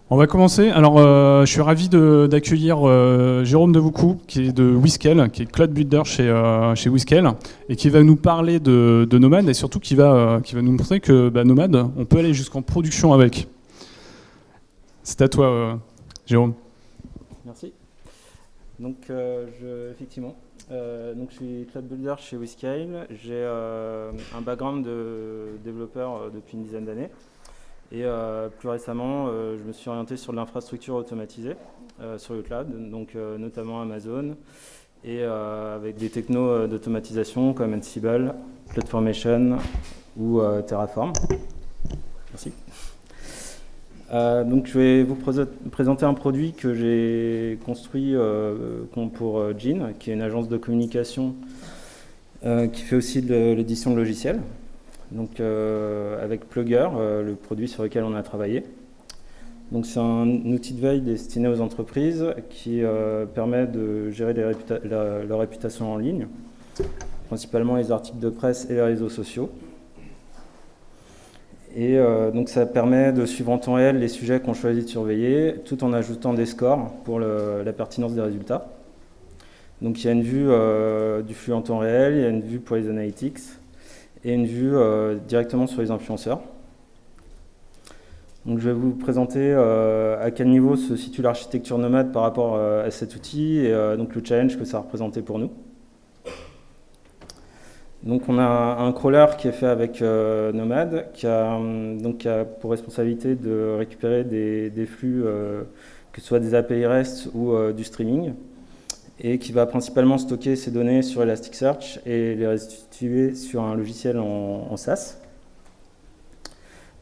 On va commencer. Alors, je suis ravi d'accueillir Jérôme Devoucou, qui est de Whiskel, qui est cloud builder chez Whiskel, et qui va nous parler de Nomad, et surtout qui va nous montrer que Nomad, on peut aller jusqu'en production avec. C'est à toi, Jérôme. Merci. Donc, effectivement, donc je suis cloud builder chez Whiskel. J'ai un background de développeur depuis une dizaine d'années. Et plus récemment, je me suis orienté sur de l'infrastructure automatisée sur le cloud, donc notamment Amazon, et avec des technos d'automatisation comme Ansible, CloudFormation ou Terraform. Merci. Donc je vais vous présenter un produit que j'ai construit pour Gin, qui est une agence de communication qui fait aussi de l'édition de logiciels. Donc avec Plugger, le produit sur lequel on a travaillé. Donc c'est un outil de veille destiné aux entreprises qui permet de gérer leur réputation en ligne, principalement les articles de presse et les réseaux sociaux. Et donc ça permet de suivre en temps réel les sujets qu'on choisit de surveiller, tout en ajoutant des scores pour la pertinence des résultats. Donc il y a une vue du flux en temps réel, il y a une vue pour les analytics, et une vue directement sur les influenceurs. Donc je vais vous présenter à quel niveau se situe l'architecture Nomad par rapport à cet outil et donc le challenge que ça a représenté pour nous. Donc on a un crawler qui est fait avec Nomad, qui a pour responsabilité de récupérer des flux, que ce soit des API REST ou du streaming, et qui va principalement stocker ces données sur Elasticsearch et les restituer sur un logiciel en SaaS.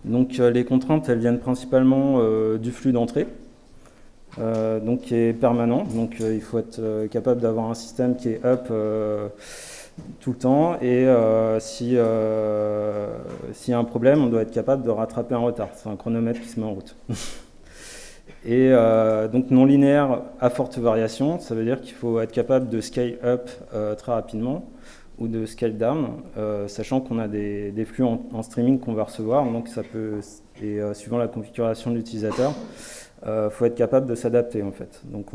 Donc les contraintes, elles viennent principalement du flux d'entrée, donc qui est permanent. Donc il faut être capable d'avoir un système qui est up tout le temps, et s'il y a un problème, on doit être capable de rattraper un retard. C'est un chronomètre qui se met en route. Et donc non linéaire à forte variation, ça veut dire qu'il faut être capable de scale up très rapidement ou de scale down, sachant qu'on a des flux en streaming qu'on va recevoir, donc ça peut, et suivant la configuration de l'utilisateur, faut être capable de s'adapter en fait. Donc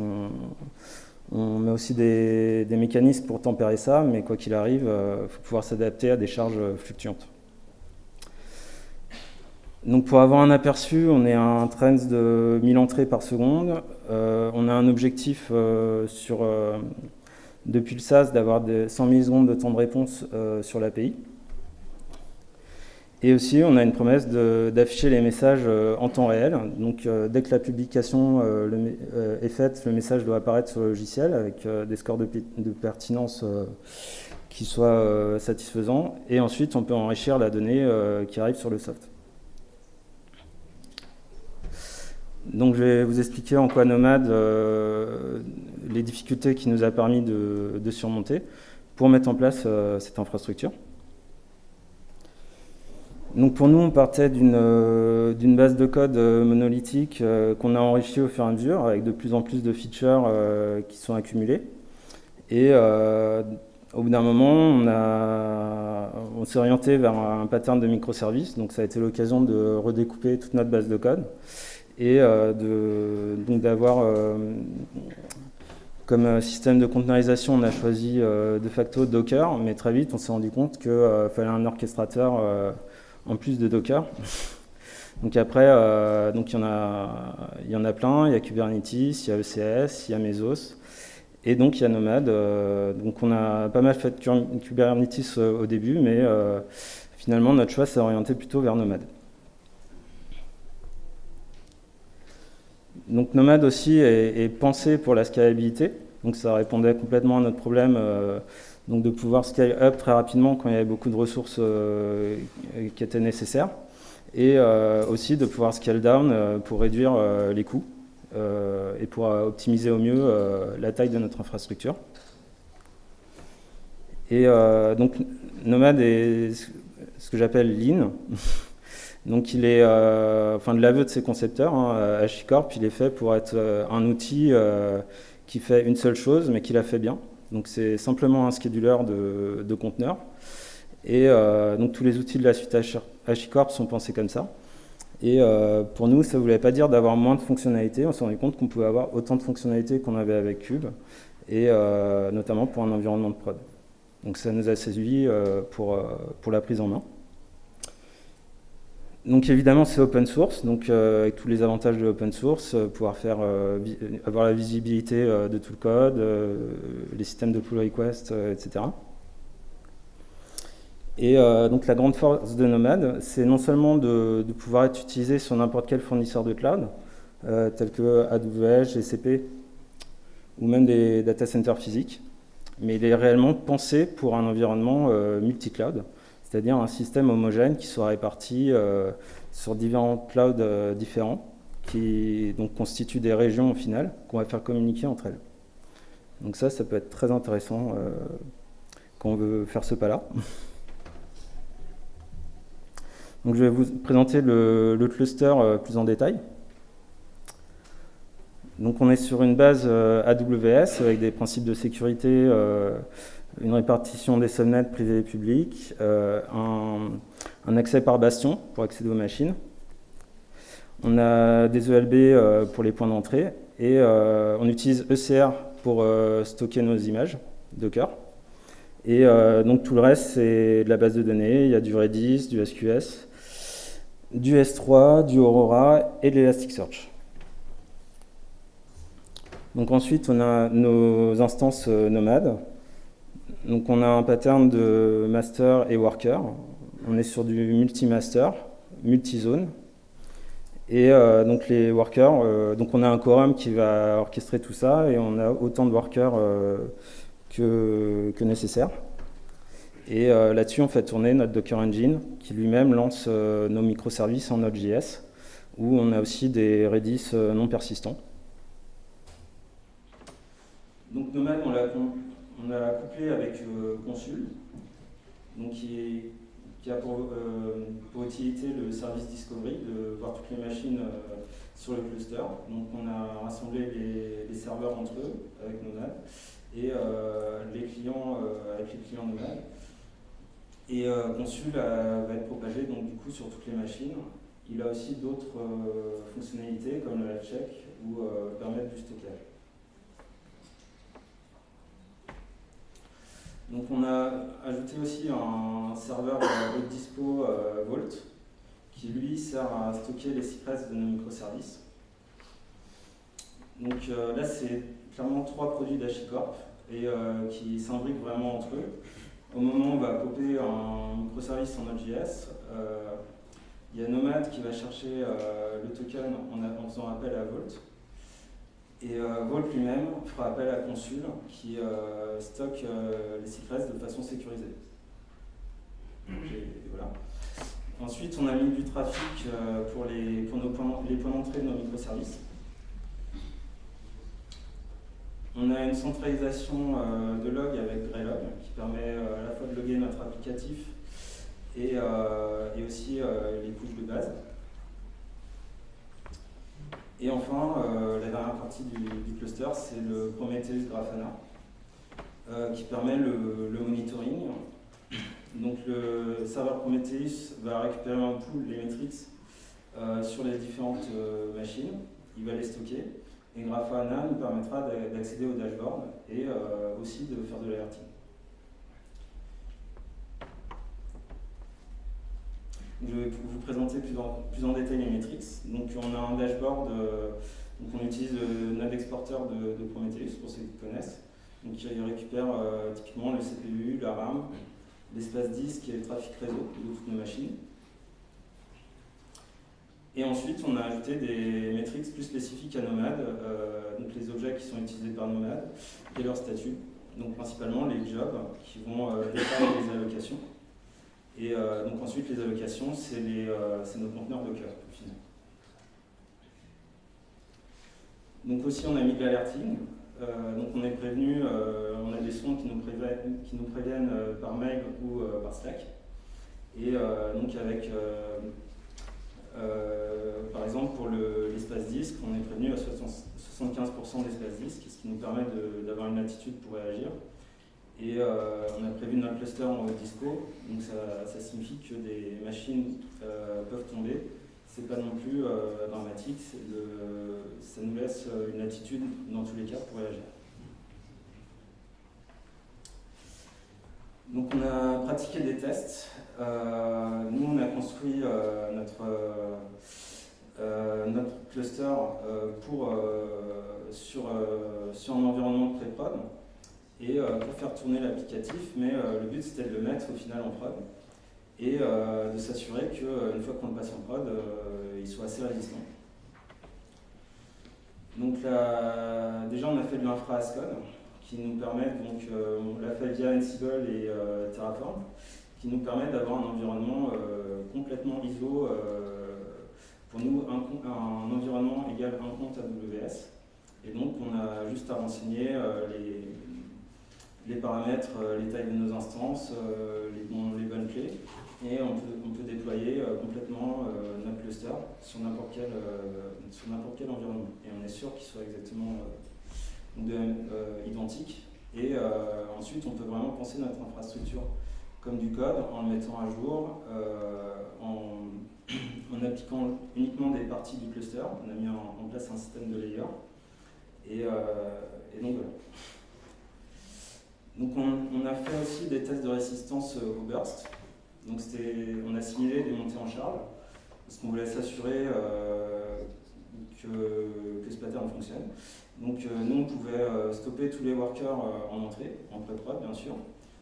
on met aussi des mécanismes pour tempérer ça, mais quoi qu'il arrive, il faut pouvoir s'adapter à des charges fluctuantes. Donc pour avoir un aperçu, on est à un trend de 1000 entrées par seconde. On a un objectif depuis le SaaS d'avoir 100 millisecondes de temps de réponse sur l'API. Et aussi, on a une promesse d'afficher les messages en temps réel. Donc dès que la publication est faite, le message doit apparaître sur le logiciel avec des scores de pertinence qui soient satisfaisants. Et ensuite, on peut enrichir la donnée qui arrive sur le soft. Donc je vais vous expliquer en quoi Nomad, les difficultés qui nous a permis de surmonter pour mettre en place cette infrastructure. Donc pour nous, on partait d'une base de code monolithique qu'on a enrichie au fur et à mesure avec de plus en plus de features qui sont accumulées. Et au bout d'un moment, on s'est orienté vers un pattern de microservices. Donc ça a été l'occasion de redécouper toute notre base de code. Et donc d'avoir comme système de containerisation, on a choisi de facto Docker, mais très vite on s'est rendu compte qu'il fallait un orchestrateur en plus de Docker. Donc après, donc il y en a plein, il y a Kubernetes, il y a ECS, il y a Mesos, et donc il y a Nomad. Donc on a pas mal fait de Kubernetes au début, mais finalement notre choix s'est orienté plutôt vers Nomad. Donc Nomad aussi est pensé pour la scalabilité, donc ça répondait complètement à notre problème donc de pouvoir scale up très rapidement quand il y avait beaucoup de ressources qui étaient nécessaires, et aussi de pouvoir scale down pour réduire les coûts et pour optimiser au mieux la taille de notre infrastructure. Et donc Nomad est ce que j'appelle lean. Donc il est, de l'aveu de ses concepteurs, HashiCorp, il est fait pour être un outil qui fait une seule chose, mais qui la fait bien. Donc c'est simplement un scheduler de conteneurs. Et donc tous les outils de la suite HashiCorp sont pensés comme ça. Et pour nous, ça ne voulait pas dire d'avoir moins de fonctionnalités. On s'est rendu compte qu'on pouvait avoir autant de fonctionnalités qu'on avait avec Cube, et notamment pour un environnement de prod. Donc ça nous a séduit pour la prise en main. Donc évidemment, c'est open source, donc avec tous les avantages de l'open source, pouvoir avoir la visibilité de tout le code, les systèmes de pull request, etc. Et donc la grande force de Nomad, c'est non seulement de pouvoir être utilisé sur n'importe quel fournisseur de cloud, tel que AWS, GCP, ou même des data centers physiques, mais il est réellement pensé pour un environnement multi-cloud, c'est-à-dire un système homogène qui soit réparti sur différents clouds différents, qui donc constituent des régions au final, qu'on va faire communiquer entre elles. Donc ça peut être très intéressant quand on veut faire ce pas-là. Donc je vais vous présenter le cluster plus en détail. Donc on est sur une base AWS avec des principes de sécurité, une répartition des subnets privés et publics, un accès par bastion pour accéder aux machines. On a des ELB pour les points d'entrée et on utilise ECR pour stocker nos images Docker. Et donc tout le reste, c'est de la base de données. Il y a du Redis, du SQS, du S3, du Aurora et de l'Elasticsearch. Donc ensuite, on a nos instances nomades. Donc on a un pattern de master et worker. On est sur du multi-master, multi-zone. Et donc les workers, donc on a un quorum qui va orchestrer tout ça et on a autant de workers que nécessaire. Et là-dessus, on fait tourner notre Docker Engine qui lui-même lance nos microservices en Node.js, où on a aussi des Redis non persistants. Donc Nomad, on l'a couplé avec Consul, donc qui a pour utilité le service Discovery, de voir toutes les machines sur le cluster. Donc on a rassemblé les serveurs entre eux avec Nomad et les clients avec les clients Nomad. Et Consul va être propagé donc, du coup, sur toutes les machines. Il a aussi d'autres fonctionnalités comme le check ou permettre du stockage. Donc on a ajouté aussi un serveur haute dispo Vault qui lui sert à stocker les secrets de nos microservices. Donc là c'est clairement 3 produits d'HashiCorp et qui s'imbriquent vraiment entre eux. Au moment où on va popper un microservice en Node.js, il y a Nomad qui va chercher le token en faisant appel à Vault. Et Vault lui-même fera appel à Consul qui stocke les secrets de façon sécurisée. Voilà. Ensuite, on a mis du trafic pour les points d'entrée de nos microservices. On a une centralisation de log avec Greylog qui permet à la fois de loguer notre applicatif et aussi les couches de base. Et enfin, la dernière partie du cluster, c'est le Prometheus Grafana qui permet le monitoring. Donc le serveur Prometheus va récupérer un pool les métriques sur les différentes machines, il va les stocker. Et Grafana nous permettra d'accéder au dashboard et aussi de faire de l'alerting. Je vais vous présenter plus en détail les métriques. Donc on a un dashboard, donc on utilise le node exporter de Prometheus pour ceux qui connaissent. Donc il récupère typiquement le CPU, la RAM, l'espace disque et le trafic réseau de toutes nos machines. Et ensuite, on a ajouté des métriques plus spécifiques à Nomad, donc les objets qui sont utilisés par Nomad et leur statut. Donc principalement les jobs qui vont définir les allocations. Et donc ensuite, les allocations, c'est nos conteneurs Docker au final. Donc aussi, on a mis de l'alerting. Donc on est prévenu, on a des sons qui nous préviennent par mail ou par Slack. Et donc avec... par exemple, pour l'espace disque, on est prévenu à 75% d'espace disque, ce qui nous permet d'avoir une latitude pour réagir. Et on a prévu notre cluster en haut disco, donc ça signifie que des machines peuvent tomber. c'est pas non plus dramatique, ça nous laisse une latitude dans tous les cas pour réagir. Donc on a pratiqué des tests. Nous on a construit notre cluster sur un environnement de pré-prod et pour faire tourner l'applicatif, mais le but c'était de le mettre au final en prod et de s'assurer qu'une fois qu'on le passe en prod, il soit assez résistant. Donc là, déjà on a fait de l'infra as code qui nous permet, donc on l'a fait via Ansible et Terraform, qui nous permet d'avoir un environnement complètement ISO. Pour nous, un environnement égale un compte AWS. Et donc on a juste à renseigner les paramètres, les tailles de nos instances, les bonnes clés, et on peut déployer complètement notre cluster sur n'importe quel environnement. Et on est sûr qu'il soit exactement identique. Et ensuite, on peut vraiment penser notre infrastructure comme du code en le mettant à jour, en appliquant uniquement des parties du cluster. On a mis en place un système de layers. Et donc voilà. Donc on a fait aussi des tests de résistance au burst. Donc on a simulé des montées en charge parce qu'on voulait s'assurer que ce pattern fonctionne. Donc nous on pouvait stopper tous les workers en entrée, en pré-prod bien sûr,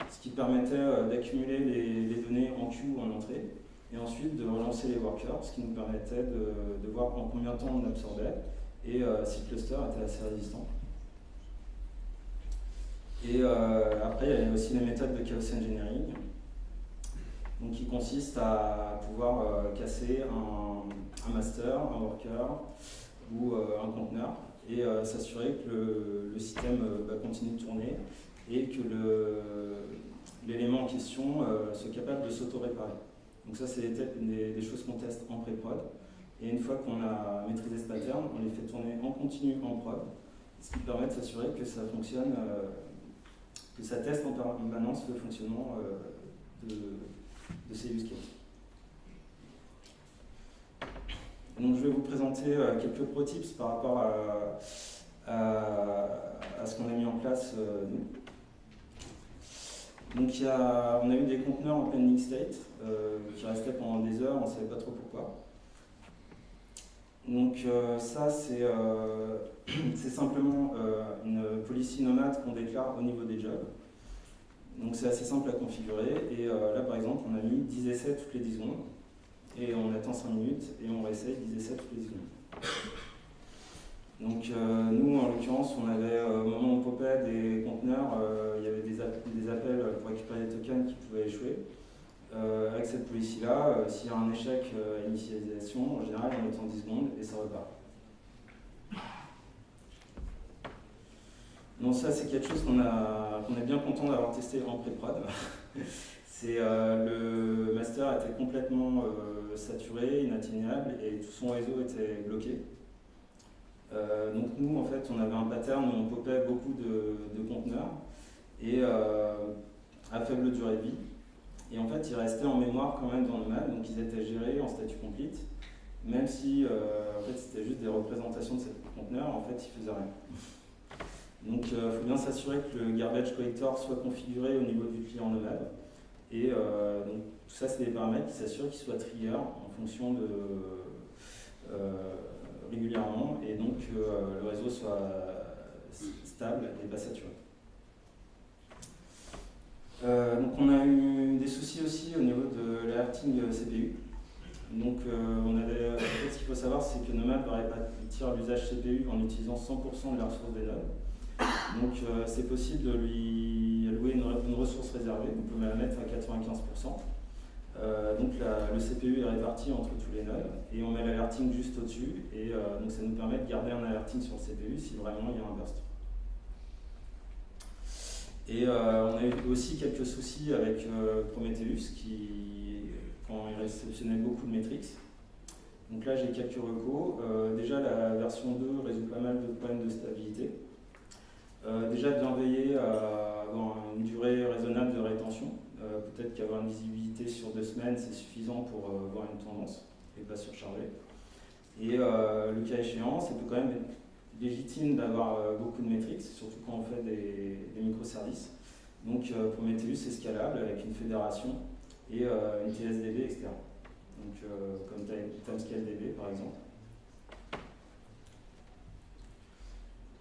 ce qui permettait d'accumuler les données en queue en entrée et ensuite de relancer les workers, ce qui nous permettait de voir en combien de temps on absorbait et si le cluster était assez résistant. Et après, il y a aussi les méthodes de chaos engineering, donc qui consistent à pouvoir casser un master, un worker ou un conteneur et s'assurer que le système continue de tourner et que l'élément en question soit capable de s'auto-réparer. Donc ça, c'est des choses qu'on teste en pré-prod. Et une fois qu'on a maîtrisé ce pattern, on les fait tourner en continu en prod, ce qui permet de s'assurer que ça fonctionne, que ça teste en permanence le fonctionnement de ces use cases. Donc je vais vous présenter quelques pro tips par rapport à ce qu'on a mis en place nous. Donc on a eu des conteneurs en pending state qui restaient pendant des heures, on ne savait pas trop pourquoi. Donc ça c'est simplement une policy nomade qu'on déclare au niveau des jobs. Donc c'est assez simple à configurer et là par exemple on a mis 10 essais toutes les 10 secondes et on attend 5 minutes et on réessaye 10 essais toutes les 10 secondes. Donc nous en l'occurrence on avait au moment où on popait des conteneurs, il y avait des appels pour récupérer des tokens qui pouvaient échouer. Avec cette policy là, s'il y a un échec à initialisation, en général on attend 10 secondes et ça repart. Donc ça c'est quelque chose qu'on est bien content d'avoir testé en pré-prod. Le master était complètement saturé, inatteignable et tout son réseau était bloqué. Donc nous en fait on avait un pattern où on popait beaucoup de conteneurs et à faible durée de vie. Et en fait ils restaient en mémoire quand même dans Nomad, donc ils étaient gérés en statut complete, même si en fait c'était juste des représentations de ces conteneurs, en fait ils faisaient rien. Donc il faut bien s'assurer que le garbage collector soit configuré au niveau du client Nomad. Et donc tout ça c'est des paramètres qui s'assurent qu'ils soient trigger en fonction de régulièrement et donc le réseau soit stable et pas saturé. Donc on a eu des soucis aussi au niveau de l'alerting CPU. Donc en fait, ce qu'il faut savoir c'est que Nomad va répartir l'usage CPU en utilisant 100% de la ressource des nodes. Donc c'est possible de lui allouer une ressource réservée, on peut la mettre à 95%. Donc le CPU est réparti entre tous les nodes et on met l'alerting juste au-dessus et donc ça nous permet de garder un alerting sur le CPU si vraiment il y a un burst. Et on a eu aussi quelques soucis avec Prometheus quand il réceptionnait beaucoup de métriques. Donc là j'ai quelques recos. Déjà la version 2 résout pas mal de problèmes de stabilité. Déjà bien veiller à avoir une durée raisonnable de rétention. Peut-être qu'avoir une visibilité sur 2 semaines c'est suffisant pour voir une tendance et pas surcharger. Et le cas échéant, ça peut quand même être légitime d'avoir beaucoup de métriques, surtout quand on fait des microservices. Donc pour Prometheus, c'est scalable avec une fédération et une TSDB externe. Donc comme TimescaleDB par exemple.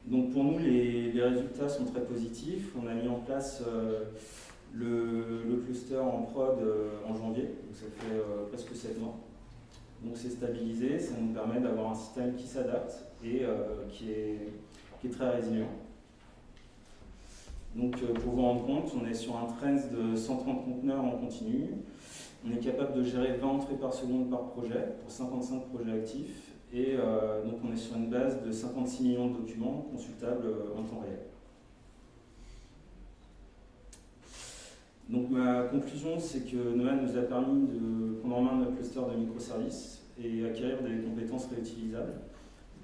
Donc pour nous, les résultats sont très positifs. On a mis en place le cluster en prod en janvier, donc ça fait presque 7 mois. Donc c'est stabilisé, ça nous permet d'avoir un système qui s'adapte et qui est très résilient. Donc pour vous rendre compte, on est sur un trend de 130 conteneurs en continu. On est capable de gérer 20 entrées par seconde par projet pour 55 projets actifs. Et donc on est sur une base de 56 millions de documents consultables en temps réel. Donc ma conclusion, c'est que Nomad nous a permis de prendre en main notre cluster de microservices et acquérir des compétences réutilisables,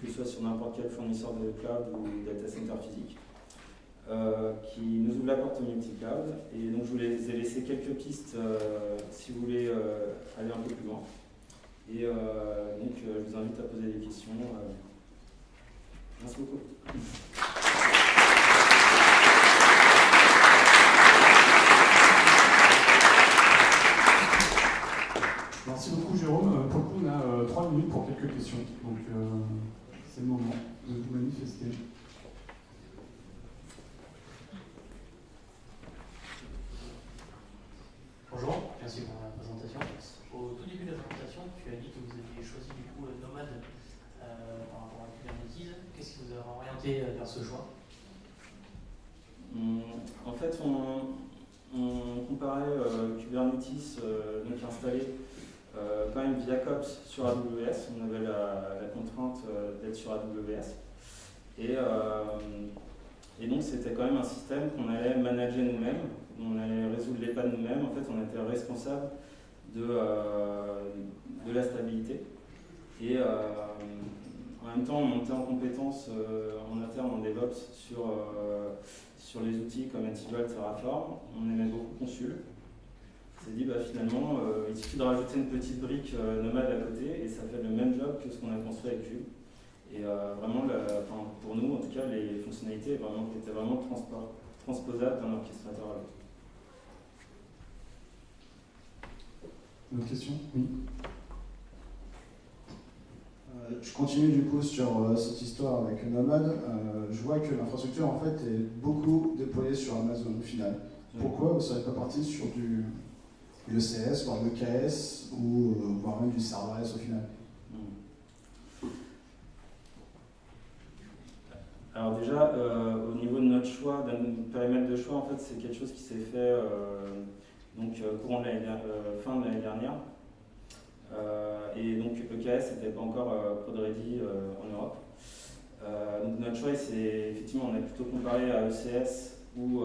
que ce soit sur n'importe quel fournisseur de cloud ou data center physique, qui nous ouvre la porte au multi-cloud. Et donc je vous ai laissé quelques pistes si vous voulez aller un peu plus loin. Et donc je vous invite à poser des questions. Merci beaucoup. Merci beaucoup Jérôme. Pour le coup, on a 3 minutes pour quelques questions. Donc c'est le moment de vous manifester. Bonjour, merci pour la présentation. Au tout début de la présentation, tu as dit que vous aviez choisi du coup Nomad par rapport à Kubernetes. Qu'est-ce qui vous a orienté vers ce choix? En fait, on comparait Kubernetes donc installé quand même via COPS sur AWS. On avait la contrainte d'être sur AWS. Et donc c'était quand même un système qu'on allait manager nous-mêmes, on allait résoudre les pannes nous-mêmes. En fait, on était responsable de la stabilité. Et en même temps, on montait en compétences en interne en DevOps sur les outils comme Ansible, Terraform. On aimait beaucoup Consul. On s'est dit finalement, il suffit de rajouter une petite brique Nomad à côté et ça fait le même job que ce qu'on a construit avec Cube. Et vraiment, pour nous, en tout cas, les fonctionnalités étaient vraiment transposables d'un orchestrateur à l'autre. Une autre question? Oui. Je continue du coup sur cette histoire avec Nomad. Je vois que l'infrastructure en fait est beaucoup déployée sur Amazon au final. Pourquoi vous ne serez pas parti sur du ECS, voire l'EKS ou voire même du serverless au final? Alors déjà, au niveau de notre choix, d'un périmètre de choix, en fait, c'est quelque chose qui s'est fait courant de fin de l'année dernière. Et donc EKS n'était pas encore prod ready en Europe. Donc notre choix, c'est effectivement, on a plutôt comparé à ECS où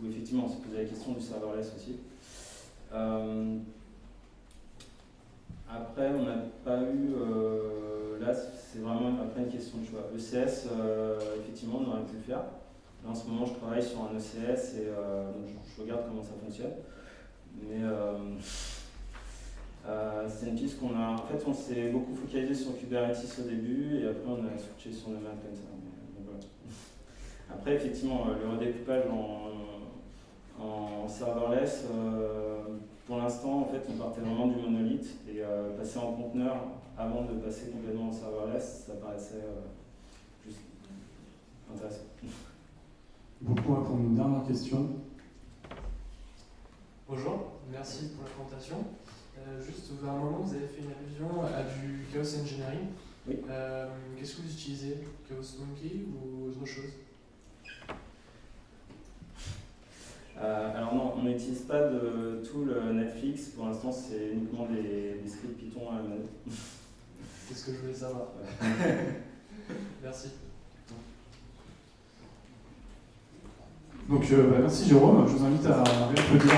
effectivement on s'est posé la question du serverless aussi. Après, on n'a pas eu, là c'est vraiment après une question de choix. ECS, effectivement, on aurait pu le faire. Là, en ce moment, je travaille sur un ECS et donc je regarde comment ça fonctionne. Mais c'est une piste qu'on a. En fait, on s'est beaucoup focalisé sur Kubernetes au début et après, on a switché sur Nomad comme ça. Donc, voilà. Après, effectivement, le redécoupage en serverless, pour l'instant, en fait, on partait vraiment du monolithe et passer en conteneur avant de passer complètement en serverless, ça paraissait juste intéressant. Beaucoup pour une dernière question. Bonjour, merci pour la présentation. Juste, à un moment, vous avez fait une allusion à du Chaos Engineering. Oui. Qu'est-ce que vous utilisez? Chaos Monkey ou autre chose? Alors non, on n'utilise pas de tool Netflix. Pour l'instant, c'est uniquement des scripts Python à la manette. C'est ce que je voulais savoir. Merci. Donc merci Jérôme, je vous invite à réapplaudir.